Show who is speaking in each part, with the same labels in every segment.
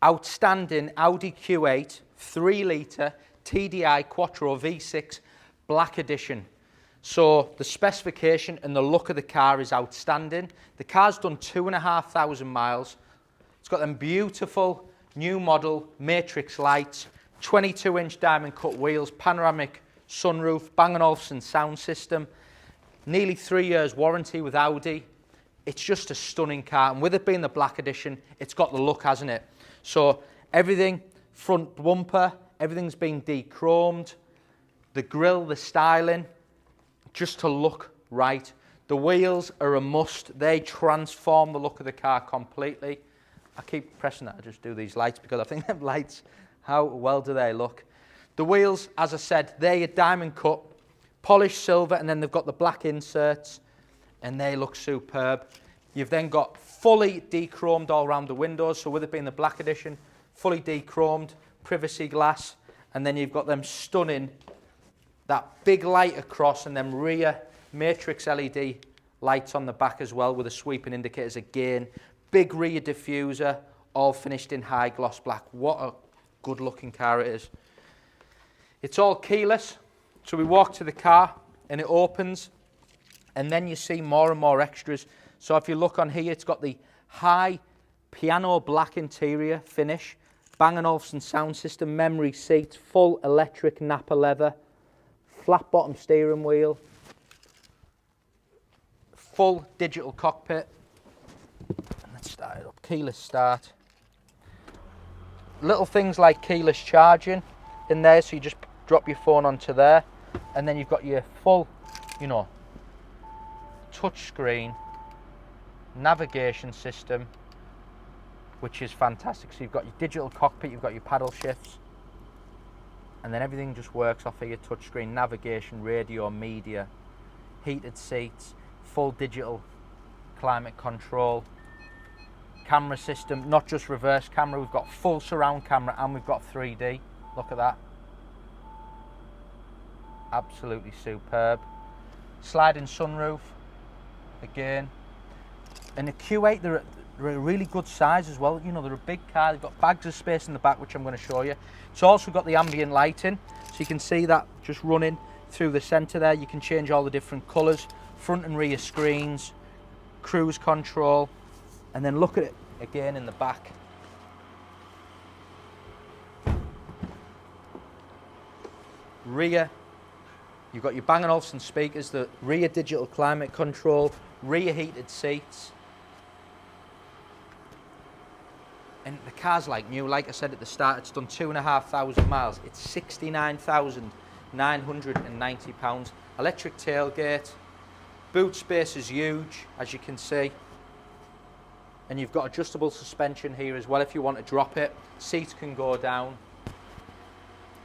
Speaker 1: Outstanding Audi Q8 3 litre TDI Quattro V6 Black Edition. So the specification and the look of the car is outstanding. The car's done 2,500 miles. It's got them beautiful new model matrix lights, 22-inch diamond cut wheels, panoramic sunroof, Bang & Olufsen sound system, nearly 3 years warranty with Audi. It's just a stunning car, and with it being the Black Edition, it's got the look, hasn't it? So everything, front bumper, everything's been de-chromed, the grille, the styling, just to look right. The wheels are a must. They transform the look of the car completely. I keep pressing that, I just do these lights because I think them lights, how well do they look? The wheels, as I said, they're diamond cut, polished silver, and then they've got the black inserts, and they look superb. You've then got fully de-chromed all around the windows, so with it being the Black Edition, fully de-chromed, privacy glass, and then you've got them stunning, that big light across, and them rear matrix LED lights on the back as well with the sweeping indicators again. Big rear diffuser, all finished in high gloss black. What a good looking car it is. It's all keyless, so we walk to the car and it opens, and then you see more and more extras. So if you look on here, it's got the high piano black interior finish, Bang & Olufsen sound system, memory seats, full electric Napa leather, flat bottom steering wheel, full digital cockpit. Let's start it up, keyless start. Little things like keyless charging in there, so you just drop your phone onto there, and then you've got your full, you know, touch screen navigation system, which is fantastic. So you've got your digital cockpit, you've got your paddle shifts, and then everything just works off of your touchscreen, navigation, radio, media, heated seats, full digital climate control, camera system, not just reverse camera, we've got full surround camera and we've got 3D. Look at that. Absolutely superb. Sliding sunroof, again. And the Q8, they're a really good size as well. You know, they're a big car. They've got bags of space in the back, which I'm going to show you. It's also got the ambient lighting, so you can see that just running through the centre there. You can change all the different colours, front and rear screens, cruise control, and then look at it again in the back. Rear, you've got your Bang & Olufsen speakers, the rear digital climate control, rear heated seats. And the car's like new. Like I said at the start, it's done 2,500 miles. It's £69,990. Electric tailgate. Boot space is huge, as you can see. And you've got adjustable suspension here as well if you want to drop it. Seats can go down.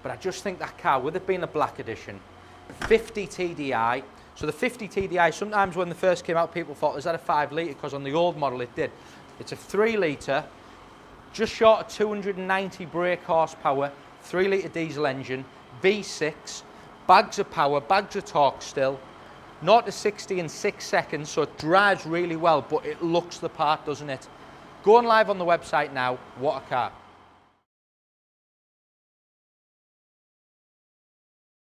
Speaker 1: But I just think that car, with it being a Black Edition, 50 TDI. So the 50 TDI, sometimes when they first came out, people thought, is that a 5 litre? Because on the old model it did. It's a 3 litre, just short of 290 brake horsepower, 3 litre diesel engine, V6, bags of power, bags of torque still, 0 to 60 in 6 seconds, so it drives really well, but it looks the part, doesn't it? Going live on the website now. What a car.